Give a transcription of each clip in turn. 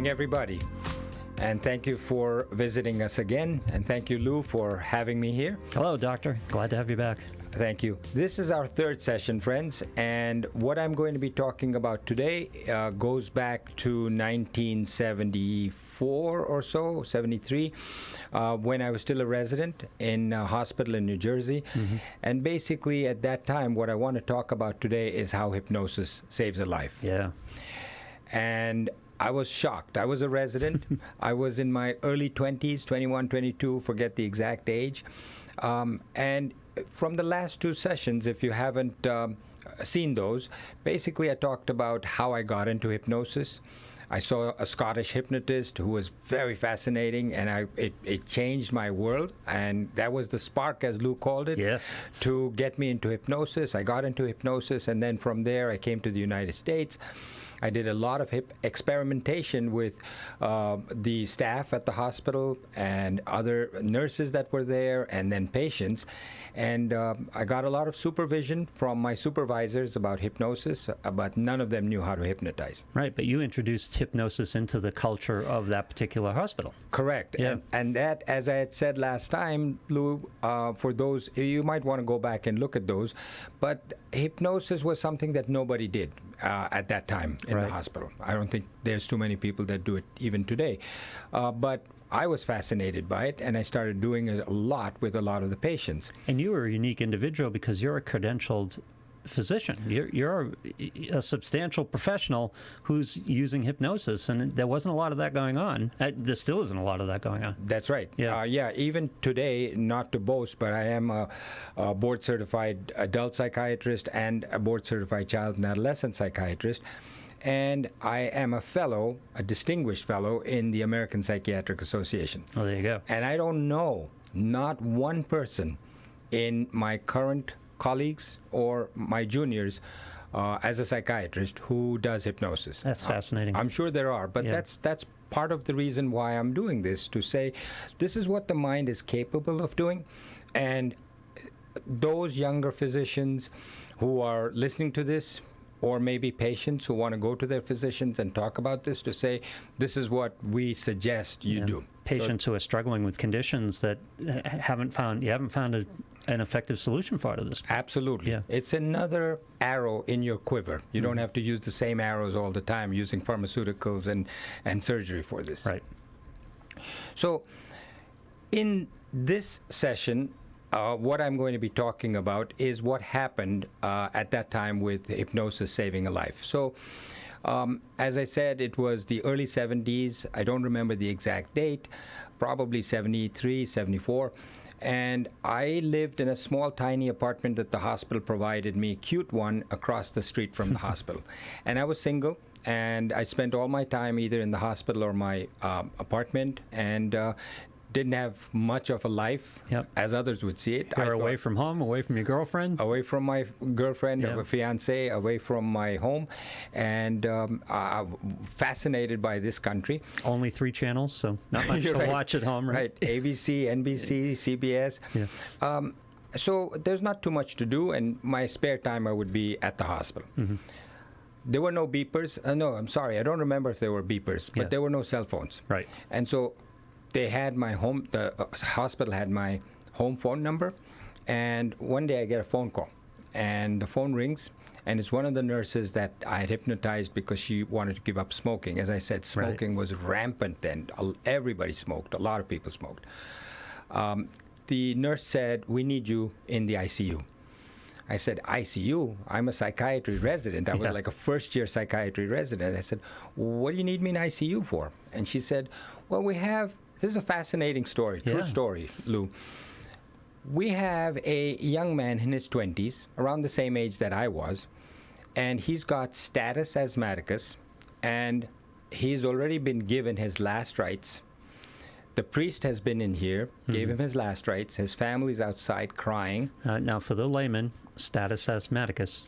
morning, everybody. And thank you for visiting us again. And thank you, Lou, for having me here. Hello, Doctor. Glad to have you back. Thank you. This is our third session, friends. And what I'm going to be talking about today goes back to 1974 or so, 73, when I was still a resident in a hospital in New Jersey. Mm-hmm. And basically, at that time, what I want to talk about today is how hypnosis saves a life. Yeah. And I was shocked. I was a resident. I was in my early 20s, 21, 22, forget the exact age. And from the last two sessions, if you haven't seen those, basically I talked about how I got into hypnosis. I saw a Scottish hypnotist who was very fascinating, and it changed my world. And that was the spark, as Lou called it, yes, to get me into hypnosis. I got into hypnosis, and then from there I came to the United States. I did a lot of experimentation with the staff at the hospital and other nurses that were there, and then patients. And I got a lot of supervision from my supervisors about hypnosis, but none of them knew how to hypnotize. Right, but you introduced hypnosis into the culture of that particular hospital. Correct. Yeah. And that, as I had said last time, Lou, for those, you might want to go back and look at those, but hypnosis was something that nobody did at that time in the hospital. I don't think there's too many people that do it even today. But I was fascinated by it, and I started doing it a lot with a lot of the patients. And you are a unique individual because you're a credentialed physician. You're a substantial professional who's using hypnosis, and there wasn't a lot of that going on. There still isn't a lot of that going on. That's right. Yeah. Even today, not to boast, but I am a board-certified adult psychiatrist and a board-certified child and adolescent psychiatrist. And I am a fellow, a distinguished fellow in the American Psychiatric Association. Oh, there you go. And I don't know, not one person in my current colleagues or my juniors as a psychiatrist who does hypnosis. That's fascinating. I'm sure there are, but that's part of the reason why I'm doing this, to say this is what the mind is capable of doing. And those younger physicians who are listening to this, or maybe patients who want to go to their physicians and talk about this, to say, this is what we suggest you do. Patients who are struggling with conditions that you haven't found an effective solution for to this point. Absolutely. Yeah. It's another arrow in your quiver. You don't have to use the same arrows all the time, using pharmaceuticals and surgery for this. Right. So in this session, what I'm going to be talking about is what happened at that time with hypnosis saving a life. So, as I said, it was the early 70s. I don't remember the exact date, probably 73, 74. And I lived in a small, tiny apartment that the hospital provided me, cute one, across the street from the hospital. And I was single, and I spent all my time either in the hospital or my apartment, and didn't have much of a life, as others would see it. You're away from home, away from your girlfriend? Away from my girlfriend, or fiancé, away from my home, and fascinated by this country. Only 3 channels, so not much to watch at home, right? Right, ABC, NBC, CBS. Yeah. So there's not too much to do, and my spare time I would be at the hospital. Mm-hmm. There were no beepers. No, I'm sorry, I don't remember if there were beepers, but there were no cell phones. Right. And so they had my home, the hospital had my home phone number, and one day I get a phone call, and the phone rings, and it's one of the nurses that I had hypnotized because she wanted to give up smoking. As I said, smoking was rampant then. Everybody smoked. A lot of people smoked. The nurse said, "We need you in the ICU." I said, "ICU? I'm a psychiatry resident." I was like a first-year psychiatry resident. I said, "What do you need me in ICU for?" And she said, "Well, this is a fascinating story, true story, Lou. We have a young man in his 20s, around the same age that I was, and he's got status asthmaticus, and he's already been given his last rites. The priest has been in here, gave him his last rites. His family's outside crying." Now, for the layman, status asthmaticus.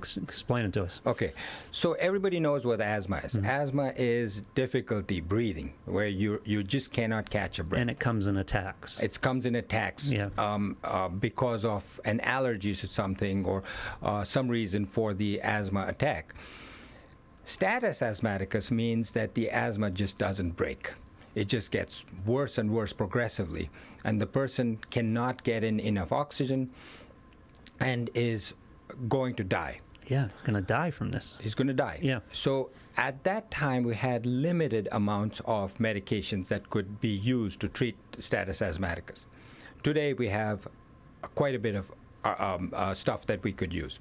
Explain it to us. Okay, so everybody knows what asthma is. Asthma is difficulty breathing, where you just cannot catch a breath. And it comes in attacks. It comes in attacks because of an allergy to something or some reason for the asthma attack. Status asthmaticus means that the asthma just doesn't break. It just gets worse and worse progressively, and the person cannot get in enough oxygen and is going to die. Yeah, he's going to die from this. He's going to die. Yeah. So at that time, we had limited amounts of medications that could be used to treat status asthmaticus. Today, we have quite a bit of stuff that we could use.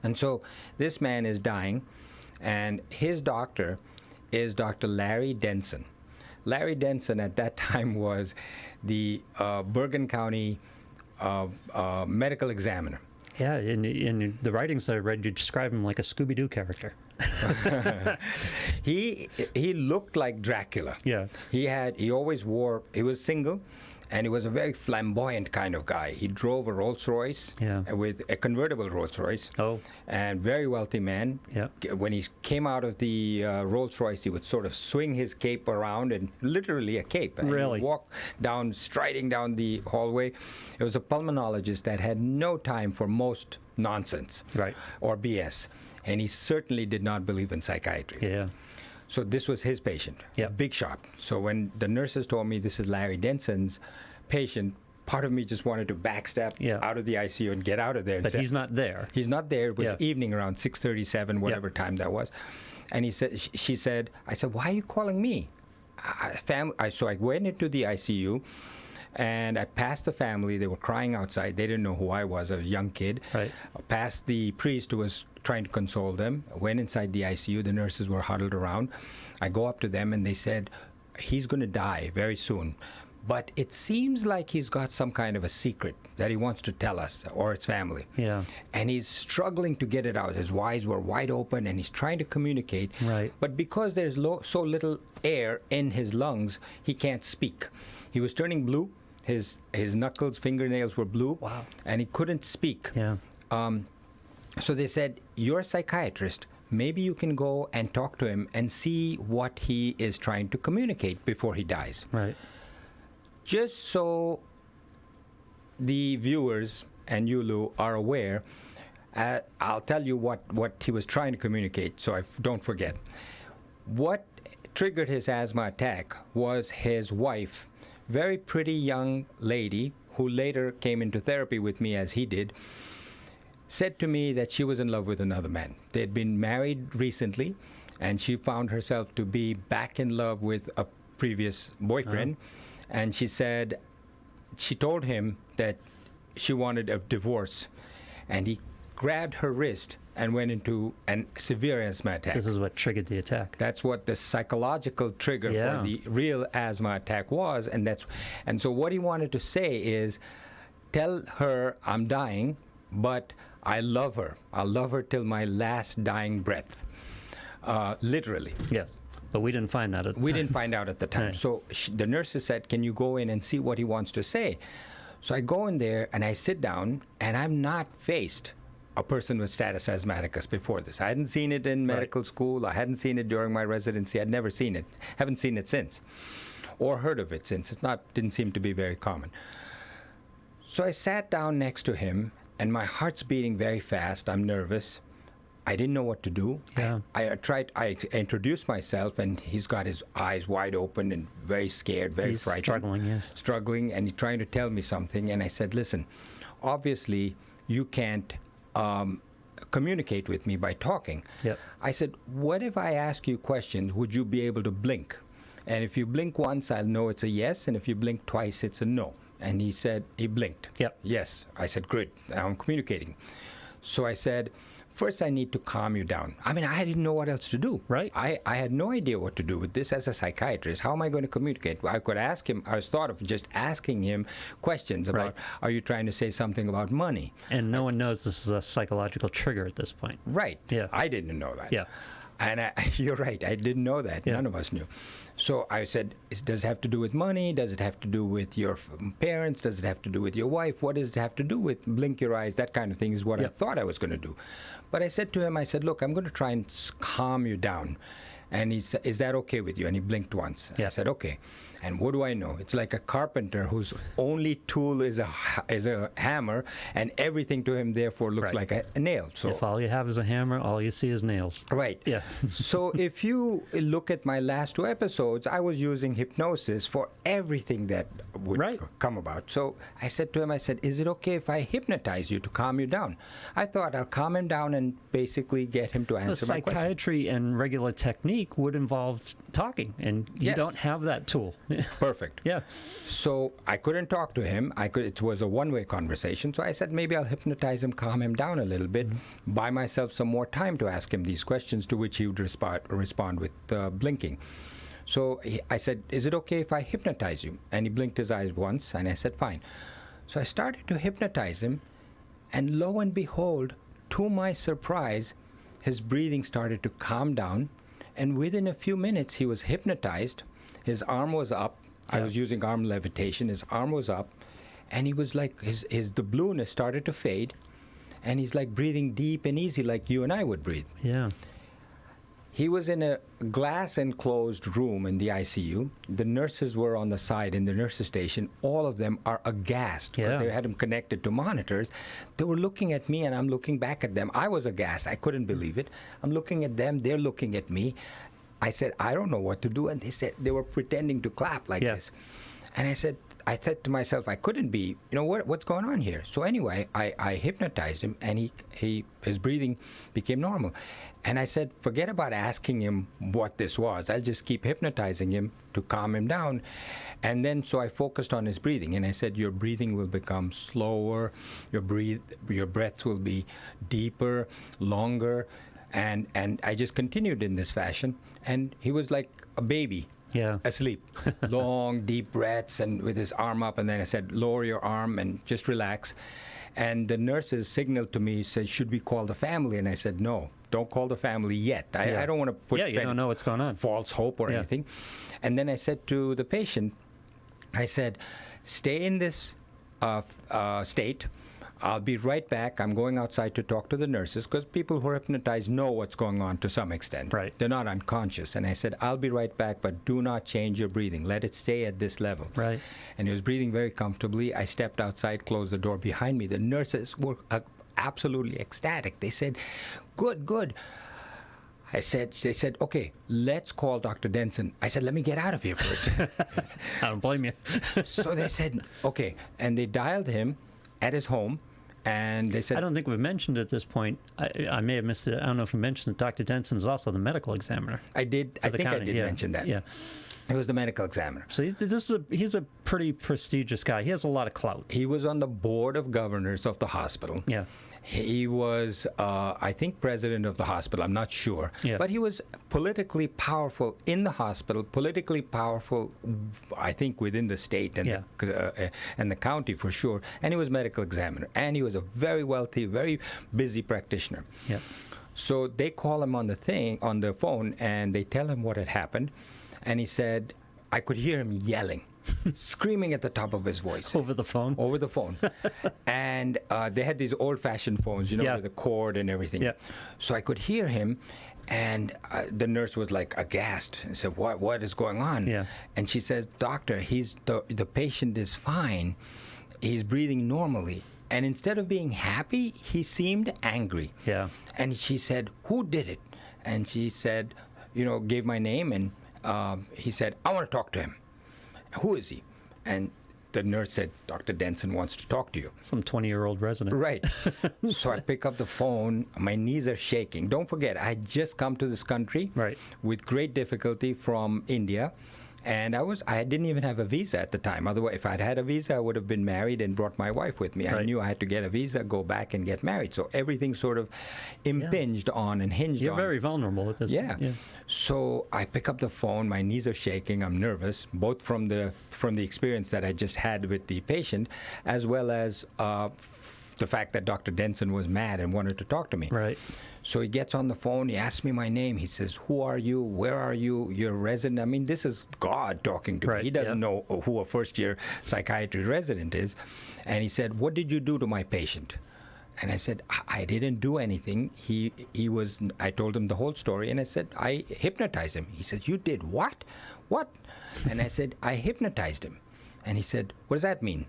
And so this man is dying, and his doctor is Dr. Larry Denson. Larry Denson at that time was the Bergen County medical examiner. Yeah, in the writings that I read, you describe him like a Scooby-Doo character. He looked like Dracula. Yeah. He always wore, he was single, and he was a very flamboyant kind of guy. He drove a Rolls Royce, with a convertible Rolls Royce. Oh. And very wealthy man. Yeah. When he came out of the Rolls Royce, he would sort of swing his cape around, and literally a cape. And Really? He would walk down, striding down the hallway. It was a pulmonologist that had no time for most nonsense. Right. Or BS. And he certainly did not believe in psychiatry. Yeah. So this was his patient. Yep. Big shock. So when the nurses told me this is Larry Denson's patient, part of me just wanted to backstep out of the ICU and get out of there. But he's not there. He's not there. It was evening around 6:37, whatever time that was. And he said, she said, I said, why are you calling me? So I went into the ICU, and I passed the family. They were crying outside. They didn't know who I was, a young kid. Right. I passed the priest who was trying to console them. I went inside the ICU. The nurses were huddled around. I go up to them, and they said, he's going to die very soon. But it seems like he's got some kind of a secret that he wants to tell us or his family. Yeah. And he's struggling to get it out. His eyes were wide open, and he's trying to communicate. Right. But because there's so little air in his lungs, he can't speak. He was turning blue. His knuckles, fingernails were blue. Wow. And he couldn't speak. Yeah. So they said, you're a psychiatrist. Maybe you can go and talk to him and see what he is trying to communicate before he dies. Right. Just so the viewers and you, Lou, are aware, I'll tell you what he was trying to communicate, so I don't forget. What triggered his asthma attack was his wife, very pretty young lady who later came into therapy with me as he did, said to me that she was in love with another man. They'd been married recently, and she found herself to be back in love with a previous boyfriend. And she said, she told him that she wanted a divorce, and he grabbed her wrist and went into a severe asthma attack. This is what triggered the attack. That's what the psychological trigger for the real asthma attack was, and so what he wanted to say is, tell her I'm dying, but I love her. I'll love her till my last dying breath, literally. Yes. But we didn't find that at the time. We didn't find out at the time. Right. So the nurses said, can you go in and see what he wants to say? So I go in there and I sit down, and I'm not faced a person with status asthmaticus before this. I hadn't seen it in medical school. I hadn't seen it during my residency. I'd never seen it. Haven't seen it since, or heard of it since. Didn't seem to be very common. So I sat down next to him, and my heart's beating very fast. I'm nervous. I didn't know what to do. Yeah. I introduced myself, and he's got his eyes wide open and very scared, very frightened. Struggling, yes. Struggling, and he's trying to tell me something. And I said, listen, obviously you can't communicate with me by talking. Yep. I said, what if I ask you questions? Would you be able to blink? And if you blink once, I'll know it's a yes. And if you blink twice, it's a no. And he said, he blinked. Yep. Yes. I said, great. Now I'm communicating. So I said, first I need to calm you down. I mean, I didn't know what else to do. Right. I had no idea what to do with this as a psychiatrist. How am I going to communicate? I could ask him, I was thought of just asking him questions about, are you trying to say something about money? And no one knows this is a psychological trigger at this point. Right. Yeah. I didn't know that. Yeah. And you're right, I didn't know that. Yeah. None of us knew. So I said, does it have to do with money? Does it have to do with your parents? Does it have to do with your wife? What does it have to do with blink your eyes? That kind of thing is what I thought I was going to do. But I said to him, I said, look, I'm going to try and calm you down. And he said, "Is that okay with you?" And he blinked once. Yeah. I said, "Okay." And what do I know? It's like a carpenter whose only tool is a hammer, and everything to him therefore looks Right. like a nail. So If all you have is a hammer, all you see is nails. right. Yeah. So if you look at my last 2 episodes, I was using hypnosis for everything that would Right. come about. So I said to him, I said, "Is it okay if I hypnotize you to calm you down?" I thought I'll calm him down and basically get him to The answer my question. psychiatry and regular technique would involve talking, and you Yes. don't have that tool. Perfect. Yeah. So I couldn't talk to him. It was a one-way conversation. So I said maybe I'll hypnotize him, calm him down a little bit, buy myself some more time to ask him these questions, to which he would respond with blinking. So I said, "Is it okay if I hypnotize you?" And he blinked his eyes once, and I said, "Fine." So I started to hypnotize him, and lo and behold, to my surprise, his breathing started to calm down, and within a few minutes he was hypnotized. His arm was up. I Yeah. was using arm levitation. His arm was up, and he was like, the blueness started to fade, and he's like breathing deep and easy like you and I would breathe. Yeah. He was in a glass enclosed room in the ICU. The nurses were on the side in the nurses station. All of them are aghast because Yeah. they had him connected to monitors. They were looking at me, and I'm looking back at them. I was aghast. I couldn't believe it. I'm looking at them. They're looking at me. I said, "I don't know what to do." And they said they were pretending to clap like Yeah. this. And I said to myself, I couldn't be, what's going on here? So anyway, I hypnotized him, and his breathing became normal. And I said, forget about asking him what this was. I'll just keep hypnotizing him to calm him down. And then so I focused on his breathing, and I said, your breathing will become slower, your breaths will be deeper, longer. And I just continued in this fashion, and he was like a baby. Yeah. Asleep. Long, deep breaths, and with his arm up. And then I said, lower your arm and just relax. And the nurses signaled to me, said, should we call the family? And I said, no, don't call the family yet. Yeah. I don't want to put you don't know what's going on. false hope or Yeah. anything. And then I said to the patient, I said, stay in this state. I'll be right back. I'm going outside to talk to the nurses, because people who are hypnotized know what's going on to some extent. Right. They're not unconscious. And I said, I'll be right back, but do not change your breathing. Let it stay at this level. Right. And he was breathing very comfortably. I stepped outside, closed the door behind me. The nurses were absolutely ecstatic. They said, good, good. They said, okay, let's call Dr. Denson. I said, let me get out of here first. I don't blame you. So they said, okay. And they dialed him at his home. And they said, I don't think we've mentioned at this point. I may have missed it. I don't know if we mentioned that Dr. Denson is also the medical examiner. I did. I the think county. I did Yeah. mention that. Yeah. He was the medical examiner. So he's a pretty prestigious guy. He has a lot of clout. He was on the board of governors of the hospital. Yeah. He was, I think, president of the hospital. I'm not sure. Yeah. But he was politically powerful in the hospital, politically powerful, I think, within the state and, Yeah. and the county for sure. And he was medical examiner. And he was a very wealthy, very busy practitioner. Yeah. So they call him on the phone, and they tell him what had happened. And he said, I could hear him yelling, screaming at the top of his voice. Over the phone. Over the phone. And they had these old-fashioned phones, Yeah. with the cord and everything. Yeah. So I could hear him, and the nurse was like aghast and said, what is going on? Yeah. And she says, doctor, the patient is fine. He's breathing normally. And instead of being happy, he seemed angry. Yeah. And she said, who did it? And she said, gave my name, and he said, I want to talk to him. Who is he? And the nurse said, Dr. Denson wants to talk to you. Some 20-year-old resident. Right. So I pick up the phone. My knees are shaking. Don't forget, I had just come to this country Right. with great difficulty from India. And I didn't even have a visa at the time. Otherwise, if I'd had a visa, I would have been married and brought my wife with me. I Right. knew I had to get a visa, go back and get married. So everything sort of impinged on and hinged You're on. very vulnerable at this Yeah. point. Yeah. So I pick up the phone. My knees are shaking. I'm nervous, both from the experience that I just had with the patient, as well as the fact that Dr. Denson was mad and wanted to talk to me. Right. So he gets on the phone. He asks me my name. He says, "Who are you? Where are you? You're a resident." I mean, this is God talking to Right, me. He doesn't yeah. know who a first-year psychiatry resident is. And he said, "What did you do to my patient?" And I said, I didn't do anything. I told him the whole story, and I said, I hypnotized him. He said, you did what? What? And I said, I hypnotized him. And he said, what does that mean?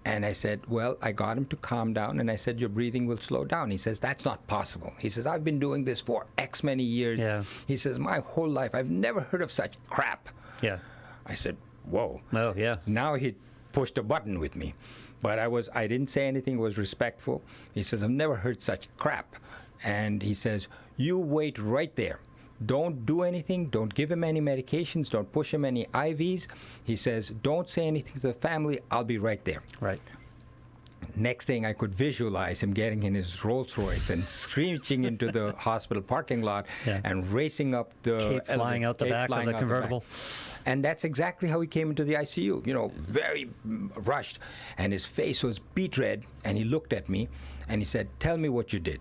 And I said, well, I got him to calm down, and I said, your breathing will slow down. He says, that's not possible. He says, I've been doing this for X many years. Yeah. He says, my whole life, I've never heard of such crap. Yeah. I said, whoa. Oh, yeah. Now he pushed a button with me. But I didn't say anything, was respectful. He says, I've never heard such crap. And he says, you wait right there. Don't do anything. Don't give him any medications. Don't push him any IVs. He says, don't say anything to the family. I'll be right there. Right. Next thing, I could visualize him getting in his Rolls Royce and screeching into the hospital parking lot and racing up the Cape flying out the back of the convertible. And that's exactly how he came into the ICU, very rushed. And his face was beet red, and he looked at me, and he said, tell me what you did.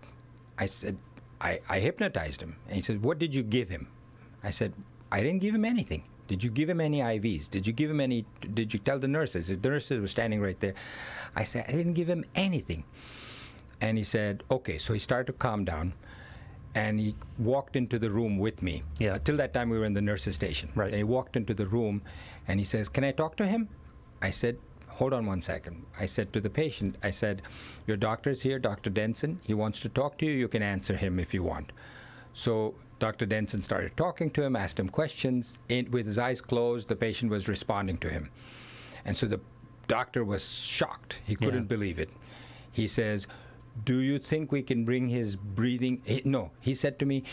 I said, I hypnotized him. And he said, what did you give him? I said, I didn't give him anything. Did you give him any IVs? Did you tell the nurses? The nurses were standing right there. I said, I didn't give him anything. And he said, okay. So he started to calm down, and he walked into the room with me. Yeah. Till that time, we were in the nurses' station. Right. And he walked into the room, and he says, can I talk to him? I said, hold on one second. I said to the patient, I said, your doctor's here, Dr. Denson. He wants to talk to you. You can answer him if you want. So Dr. Denson started talking to him, asked him questions. With his eyes closed, the patient was responding to him. And so the doctor was shocked. He couldn't believe it. He says, do you think we can bring his breathing? No. He said to me,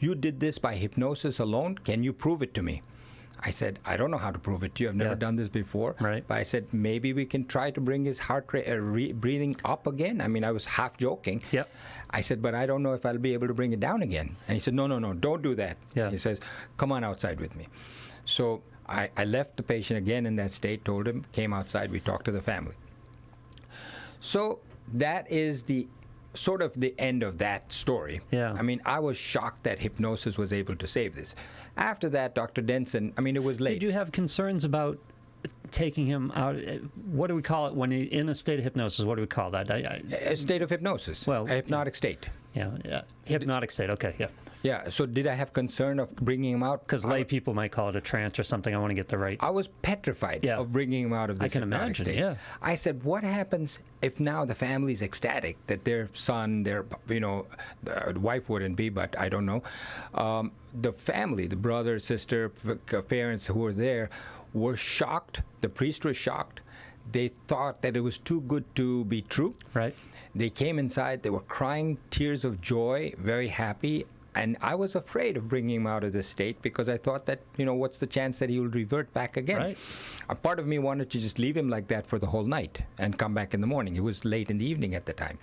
you did this by hypnosis alone? Can you prove it to me? I said, I don't know how to prove it to you. I've never done this before. Right. But I said, maybe we can try to bring his heart rate, breathing up again. I mean, I was half joking. Yep. I said, but I don't know if I'll be able to bring it down again. And he said, no, don't do that. Yeah. He says, come on outside with me. So I left the patient again in that state, told him, came outside, we talked to the family. So that is the sort of the end of that story. Yeah. I mean, I was shocked that hypnosis was able to save this. After that, Dr. Denson, I mean, it was late. Did you have concerns about taking him out? What do we call it when he's in a state of hypnosis? What do we call that? A state of hypnosis. Well, a hypnotic state. Yeah. Hypnotic state. Okay. Yeah. Yeah. So did I have concern of bringing him out? Because lay people might call it a trance or something. I want to get the right. I was petrified of bringing him out of this hypnotic state. Yeah. I said, what happens if now the family's ecstatic that their son, the wife wouldn't be, but I don't know. The family, the brother, sister, parents who were there were shocked. The priest was shocked. They thought that it was too good to be true. Right. They came inside. They were crying tears of joy, very happy. And I was afraid of bringing him out of this state because I thought that, what's the chance that he will revert back again? Right. A part of me wanted to just leave him like that for the whole night and come back in the morning. It was late in the evening at the time.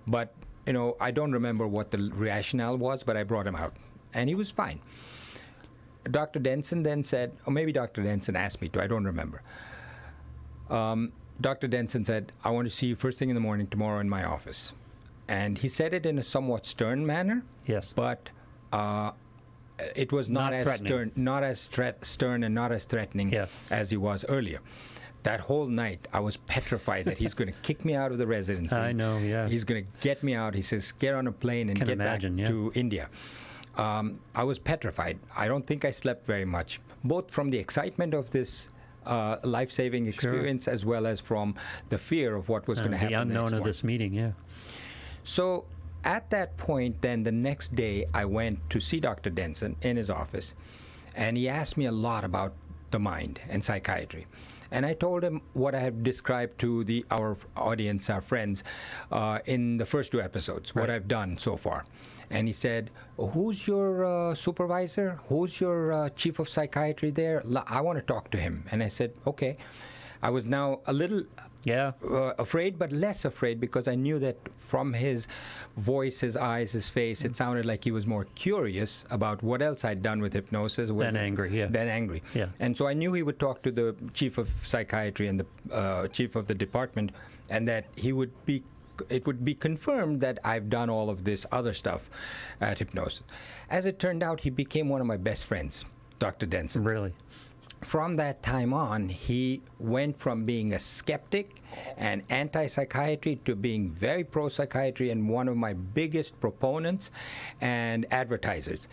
But, I don't remember what the rationale was, but I brought him out. And he was fine. Dr. Denson then said, or maybe Dr. Denson asked me to, I don't remember. Dr. Denson said, I want to see you first thing in the morning tomorrow in my office. And he said it in a somewhat stern manner. Yes. But it was not as stern and not as threatening as he was earlier. That whole night, I was petrified that he's going to kick me out of the residency. I know, yeah. He's going to get me out. He says, get on a plane and get back to India. I was petrified. I don't think I slept very much, both from the excitement of this life-saving experience as well as from the fear of what was going to happen. The unknown of this meeting, yeah. So at that point, then the next day, I went to see Dr. Denson in his office, and he asked me a lot about the mind and psychiatry. And I told him what I have described to our audience, our friends, in the first 2 episodes, what I've done so far. And he said, who's your supervisor? Who's your chief of psychiatry there? I want to talk to him. And I said, okay. I was now a little afraid, but less afraid because I knew that from his voice, his eyes, his face, it sounded like he was more curious about what else I'd done with hypnosis. Than angry, Yeah. And so I knew he would talk to the chief of psychiatry and the chief of the department, and that it would be confirmed that I've done all of this other stuff at hypnosis. As it turned out, he became one of my best friends, Dr. Denson. Really? from that time on, he went from being a skeptic and anti-psychiatry to being very pro-psychiatry and one of my biggest proponents and advertisers.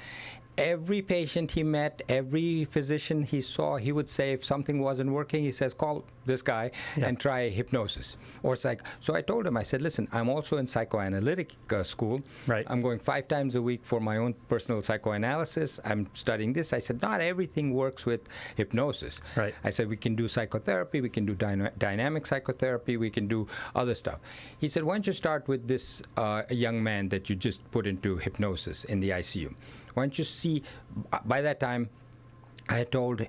Every patient he met, every physician he saw, he would say if something wasn't working, he says, call this guy and try hypnosis or psych. So I told him, I said, listen, I'm also in psychoanalytic school. Right. I'm going 5 times a week for my own personal psychoanalysis. I'm studying this. I said, not everything works with hypnosis. Right. I said, we can do psychotherapy, we can do dynamic psychotherapy, we can do other stuff. He said, why don't you start with this young man that you just put into hypnosis in the ICU? Why don't you see, by that time, I had told,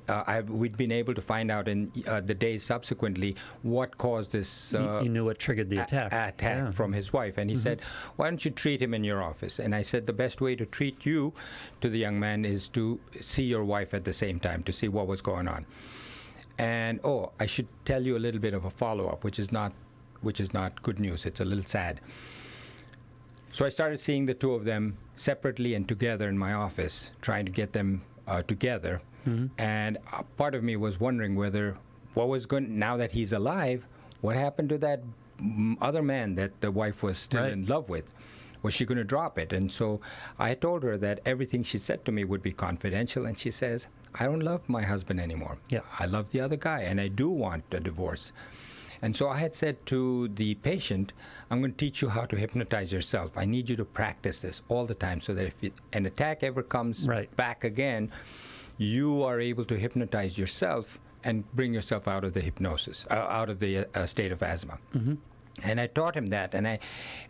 we'd been able to find out in the days subsequently what caused this. You knew what triggered the attack. From his wife. And he said, why don't you treat him in your office? And I said, the best way to treat you, to the young man, is to see your wife at the same time, to see what was going on. And, I should tell you a little bit of a follow-up, which is not good news. It's a little sad. So I started seeing the two of them separately and together in my office, trying to get them together. And part of me was wondering what was going, now that he's alive, what happened to that other man that the wife was still in love with? Was she going to drop it? And so I told her that everything she said to me would be confidential. And she says, I don't love my husband anymore. Yeah. I love the other guy, and I do want a divorce. And so I had said to the patient, I'm going to teach you how to hypnotize yourself. I need you to practice this all the time so that if an attack ever comes back again, you are able to hypnotize yourself and bring yourself out of the hypnosis, out of the state of asthma. And I taught him that, and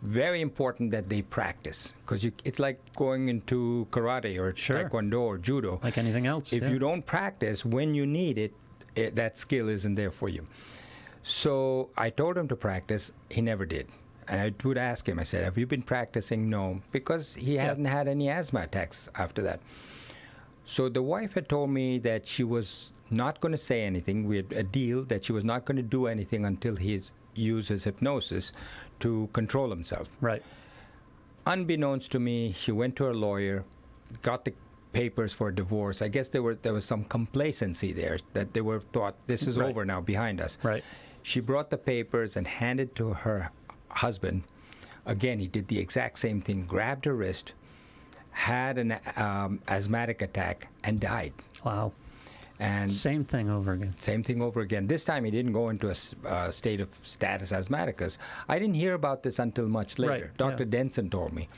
very important that they practice, because it's like going into karate or taekwondo or judo. Like anything else. If you don't practice, when you need it, that skill isn't there for you. So I told him to practice. He never did. And I would ask him, I said, have you been practicing? No, because he hadn't had any asthma attacks after that. So the wife had told me that she was not going to say anything. We had a deal that she was not going to do anything until he uses hypnosis to control himself. Right. Unbeknownst to me, she went to her lawyer, got the papers for a divorce. I guess there was some complacency there, that they thought this is over now, behind us. Right. She brought the papers and handed to her husband. Again, he did the exact same thing, grabbed her wrist, had an asthmatic attack, and died. Wow. And same thing over again. Same thing over again. This time he didn't go into a state of status asthmaticus. I didn't hear about this until much later. Right, Dr. Denson told me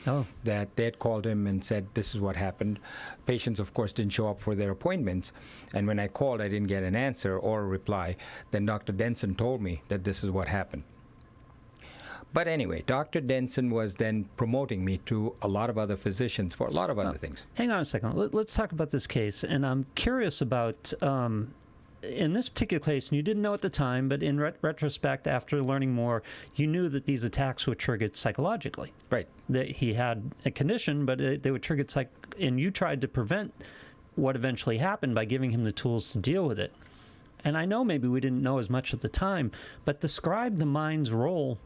that they had called him and said, this is what happened. Patients, of course, didn't show up for their appointments. And when I called, I didn't get an answer or a reply. Then Dr. Denson told me that this is what happened. But anyway, Dr. Denson was then promoting me to a lot of other physicians for a lot of other things. Hang on a second. Let's talk about this case. And I'm curious about, in this particular case, and you didn't know at the time, but in retrospect, after learning more, you knew that these attacks were triggered psychologically. Right. That he had a condition, but they were triggered and you tried to prevent what eventually happened by giving him the tools to deal with it. And I know maybe we didn't know as much at the time, but describe the mind's role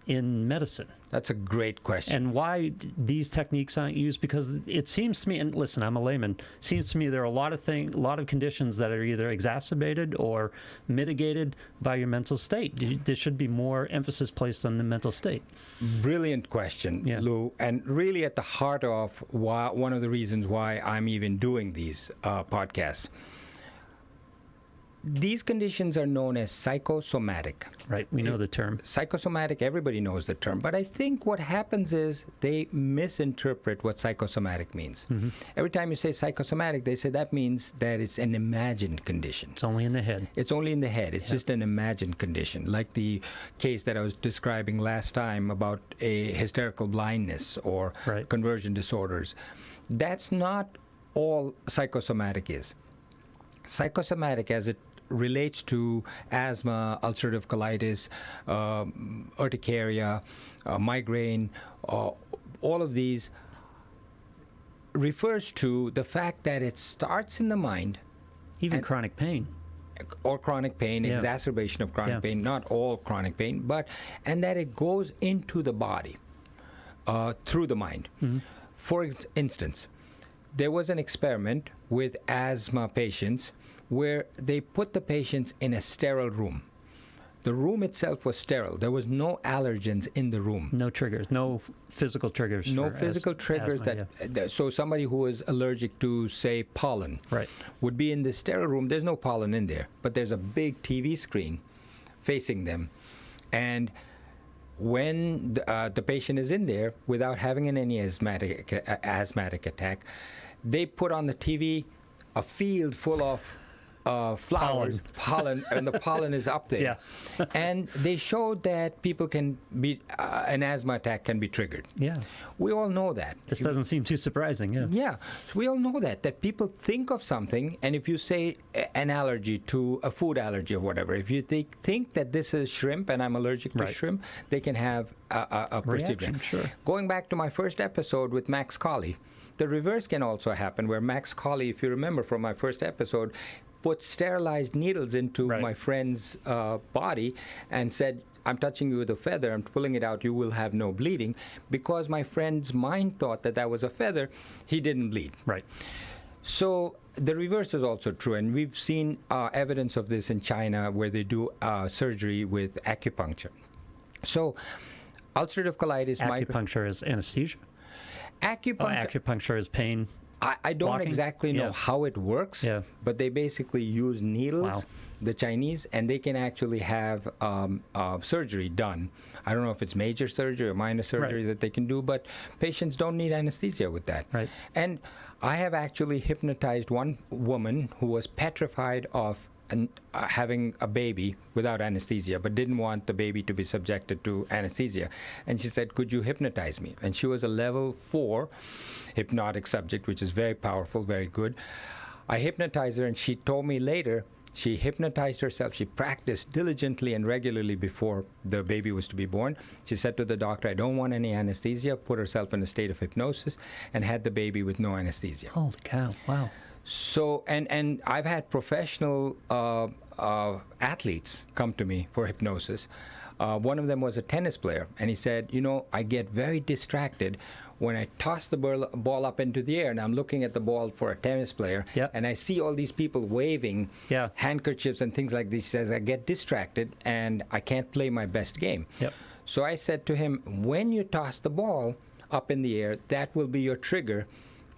in medicine. That's a great question. And why these techniques aren't used, because it seems to me, and listen, I'm a layman, seems to me there are a lot of conditions that are either exacerbated or mitigated by your mental state. There should be more emphasis placed on the mental state. Brilliant question, Lou, and really at the heart of one of the reasons why I'm even doing these podcasts. These conditions are known as psychosomatic. Right, we know the term. Psychosomatic, everybody knows the term. But I think what happens is they misinterpret what psychosomatic means. Every time you say psychosomatic, they say that means that it's an imagined condition. It's only in the head. It's only in the head. It's just an imagined condition. Like the case that I was describing last time about a hysterical blindness or conversion disorders. That's not all psychosomatic is. Psychosomatic, as it relates to asthma, ulcerative colitis, urticaria, migraine, all of these refers to the fact that it starts in the mind. Even chronic pain. Or chronic pain, exacerbation of chronic pain, not all chronic pain, and that it goes into the body through the mind. For instance, there was an experiment with asthma patients where they put the patients in a sterile room. The room itself was sterile. There was no allergens in the room. No triggers, no physical triggers. No physical triggers asthma, that so somebody who is allergic to, say, pollen right. would be in the sterile room. There's no pollen in there, but there's a big TV screen facing them. And when the patient is in there without having any asthmatic attack, they put on the TV a field full of flowers, pollen, and the pollen is up there. Yeah. And they showed that people can be, an asthma attack can be triggered. Yeah. We all know that. This doesn't seem too surprising, yeah. Yeah. So we all know that people think of something, and if you say an allergy to a food allergy or whatever, if you think that this is shrimp and I'm allergic to Right. shrimp, they can have a perceived reaction. Sure. Going back to my first episode with Max Colley, the reverse can also happen, where Max Colley, if you remember from my first episode, put sterilized needles into Right. my friend's body and said, I'm touching you with a feather, I'm pulling it out, you will have no bleeding. Because my friend's mind thought that was a feather, he didn't bleed. Right. So the reverse is also true, and we've seen evidence of this in China where they do surgery with acupuncture. So ulcerative colitis... Acupuncture is anesthesia? Acupuncture... Acupuncture is pain. I don't blocking? exactly know Yeah. how it works, Yeah. but they basically use needles, Wow. the Chinese, and they can actually have surgery done. I don't know if it's major surgery or minor surgery Right. that they can do, but patients don't need anesthesia with that. Right. And I have actually hypnotized one woman who was petrified of having a baby without anesthesia, but didn't want the baby to be subjected to anesthesia. And she said, could you hypnotize me? And she was a level 4 hypnotic subject, which is very powerful, very good. I hypnotized her, and she told me later she hypnotized herself. She practiced diligently and regularly before the baby was to be born. She said to the doctor, I don't want any anesthesia, put herself in a state of hypnosis, and had the baby with no anesthesia. Holy cow, wow. So, and I've had professional athletes come to me for hypnosis. One of them was a tennis player, and he said, I get very distracted when I toss the ball up into the air, and I'm looking at the ball for a tennis player, Yep. and I see all these people waving Yeah. handkerchiefs and things like this. He says, I get distracted, and I can't play my best game. Yep. So I said to him, when you toss the ball up in the air, that will be your trigger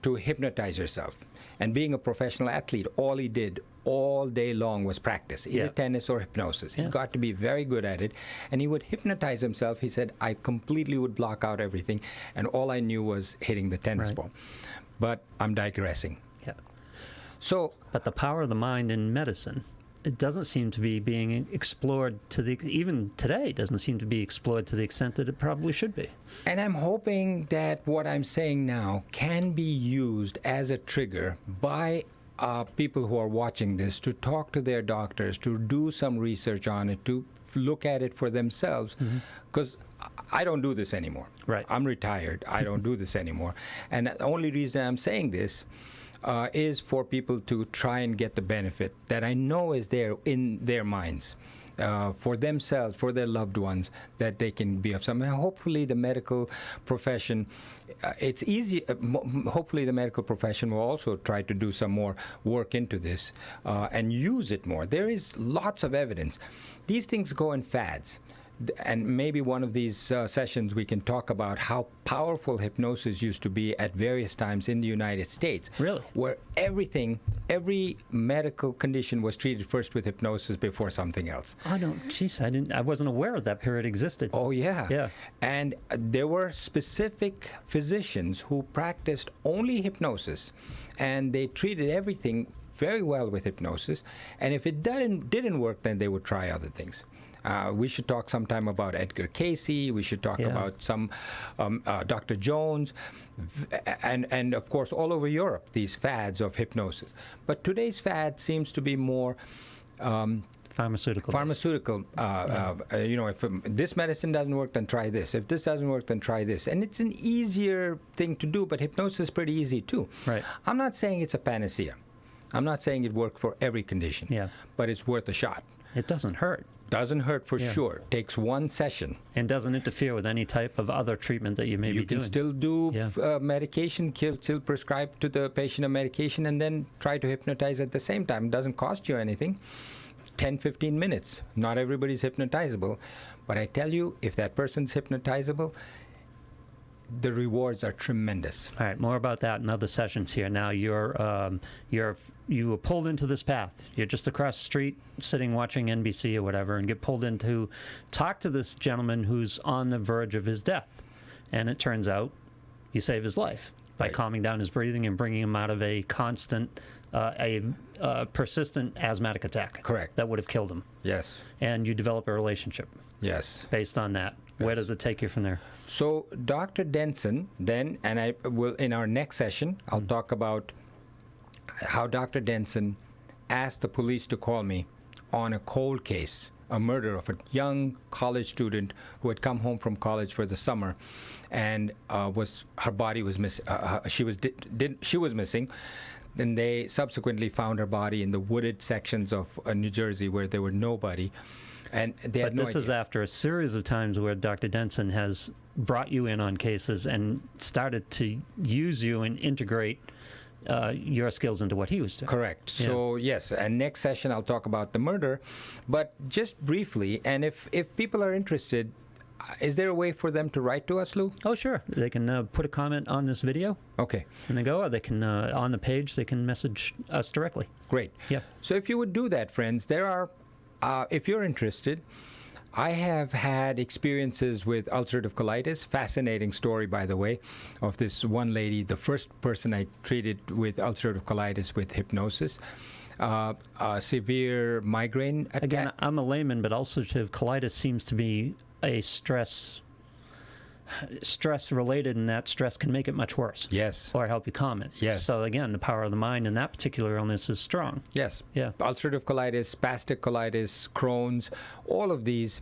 to hypnotize yourself. And being a professional athlete, all he did all day long was practice, either Yeah. tennis or hypnosis. He Yeah. got to be very good at it, and he would hypnotize himself. He said, I completely would block out everything, and all I knew was hitting the tennis Right. ball. But I'm digressing. Yeah. So But the power of the mind in medicine, it doesn't seem to be being explored even today, it doesn't seem to be explored to the extent that it probably should be. And I'm hoping that what I'm saying now can be used as a trigger by people who are watching this to talk to their doctors, to do some research on it, to look at it for themselves. Because I don't do this anymore. Right. I'm retired. I don't do this anymore. And the only reason I'm saying this is for people to try and get the benefit that I know is there in their minds. For themselves, for their loved ones, that they can be of some. Hopefully, the medical profession, it's easy. Hopefully, the medical profession will also try to do some more work into this and use it more. There is lots of evidence. These things go in fads. And maybe one of these sessions we can talk about how powerful hypnosis used to be at various times in the United States. Really? Where every medical condition was treated first with hypnosis before something else. I wasn't aware that period existed. Oh, yeah. Yeah. And there were specific physicians who practiced only hypnosis, and they treated everything very well with hypnosis. And if it didn't work, then they would try other things. We should talk sometime about Edgar Cayce. We should talk about some Dr. Jones, and of course all over Europe these fads of hypnosis. But today's fad seems to be more Pharmaceutical. If this medicine doesn't work, then try this. If this doesn't work, then try this. And it's an easier thing to do, but hypnosis is pretty easy too. Right. I'm not saying it's a panacea. I'm not saying it works for every condition. Yeah. But it's worth a shot. It doesn't hurt. Doesn't hurt for Yeah. sure. Takes one session. And doesn't interfere with any type of other treatment that you may You be can doing. still do Yeah. medication, still prescribe to the patient a medication, and then try to hypnotize at the same time. It doesn't cost you anything. 10, 15 minutes. Not everybody's hypnotizable. But I tell you, if that person's hypnotizable, the rewards are tremendous. All right, more about that in other sessions here. Now you were pulled into this path. You're just across the street, sitting watching NBC or whatever, and get pulled in to talk to this gentleman who's on the verge of his death. And it turns out you save his life by Right. calming down his breathing and bringing him out of a constant, persistent asthmatic attack. Correct. That would have killed him. Yes. And you develop a relationship Yes. based on that. Where Yes. does it take you from there? So Dr. Denson then, and I will in our next session, I'll talk about how Dr. Denson asked the police to call me on a cold case, a murder of a young college student who had come home from college for the summer, and her body was she was missing. Then they subsequently found her body in the wooded sections of New Jersey where there were nobody. And they had But no this is idea. after a series of times where Dr. Denson has brought you in on cases and started to use you and integrate your skills into what he was doing. Correct. Yeah. So yes, and next session I'll talk about the murder, but just briefly, and if people are interested, is there a way for them to write to us, Lou? Oh, sure. They can put a comment on this video Okay, and they go, or they can, on the page, they can message us directly. great. Yeah. So if you would do that, friends, there are, if you're interested, I have had experiences with ulcerative colitis. Fascinating story, by the way, of this one lady, the first person I treated with ulcerative colitis with hypnosis. A severe migraine attack. Again, I'm a layman, but ulcerative colitis seems to be a stress related, and that stress can make it much worse. Yes. Or help you calm it. Yes. So again, the power of the mind in that particular illness is strong. Yes. Yeah. Ulcerative colitis, spastic colitis, Crohn's, all of these.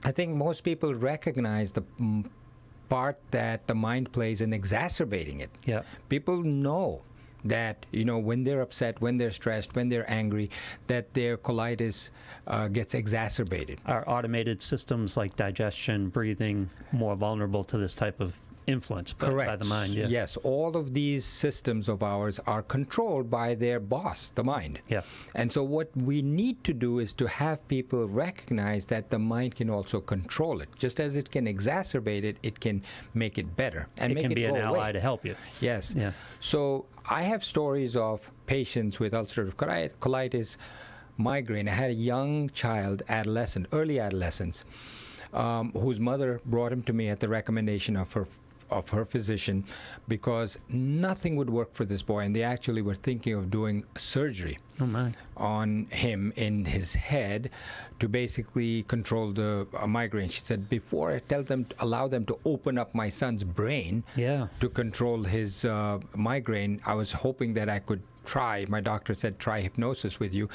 I think most people recognize the part that the mind plays in exacerbating it. Yeah. People know that, when they're upset, when they're stressed, when they're angry, that their colitis gets exacerbated. Are automated systems like digestion, breathing, more vulnerable to this type of influence by Correct. the mind? Yeah. Yes, all of these systems of ours are controlled by their boss, the mind. Yeah. And so what we need to do is to have people recognize that the mind can also control it. Just as it can exacerbate it, it can make it better and It make can it be go an ally away. to help you. Yes. Yeah. So I have stories of patients with ulcerative colitis, migraine. I had a young child, early adolescence, whose mother brought him to me at the recommendation of her physician, because nothing would work for this boy, and they actually were thinking of doing surgery Oh my. on him in his head to basically control the migraine. She said, before I allow them to open up my son's brain Yeah. to control his migraine, I was hoping that I could my doctor said, try hypnosis with you.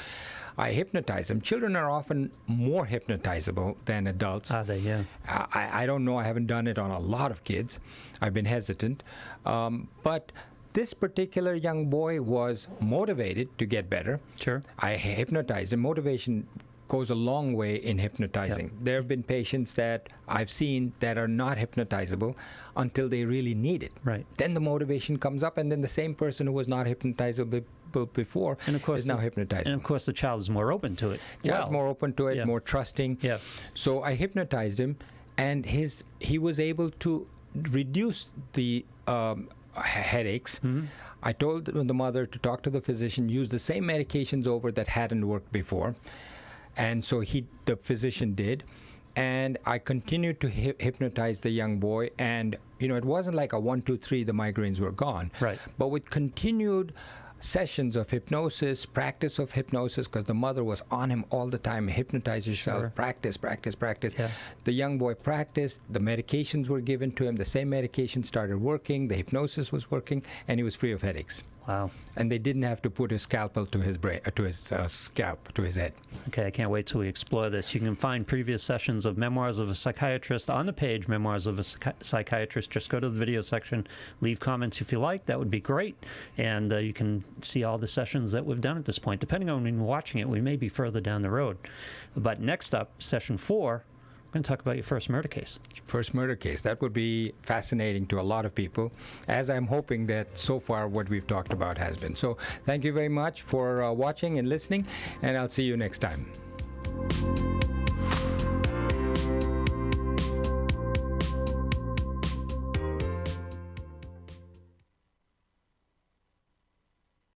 I hypnotize them. Children are often more hypnotizable than adults. Are they? Yeah. I don't know. I haven't done it on a lot of kids. I've been hesitant. But this particular young boy was motivated to get better. Sure. I hypnotized him. Motivation goes a long way in hypnotizing. Yep. There have been patients that I've seen that are not hypnotizable until they really need it. Right. Then the motivation comes up, and then the same person who was not hypnotizable before And of course is now And hypnotizable. of course, the child is more open to it. Child's more open to it, Yeah. more trusting. Yeah. So I hypnotized him, and he was able to reduce the headaches. Mm-hmm. I told the mother to talk to the physician, use the same medications over that hadn't worked before. And so the physician did. And I continued to hypnotize the young boy. And, it wasn't like a 1, 2, 3, the migraines were gone. Right. But with continued sessions of hypnosis, practice of hypnosis, because the mother was on him all the time, hypnotize yourself, Sure. practice. Yeah. The young boy practiced, the medications were given to him, the same medication started working, the hypnosis was working, and he was free of headaches. Wow. And they didn't have to put a scalpel to his brain, to his scalp, to his head. Okay, I can't wait till we explore this. You can find previous sessions of Memoirs of a Psychiatrist on the page, Memoirs of a Psychiatrist. Just go to the video section, leave comments if you like. That would be great. And you can see all the sessions that we've done at this point. Depending on when you're watching it, we may be further down the road. But next up, session 4, we're going to talk about your first murder case. First murder case. That would be fascinating to a lot of people, as I'm hoping that so far what we've talked about has been. So thank you very much for watching and listening, and I'll see you next time.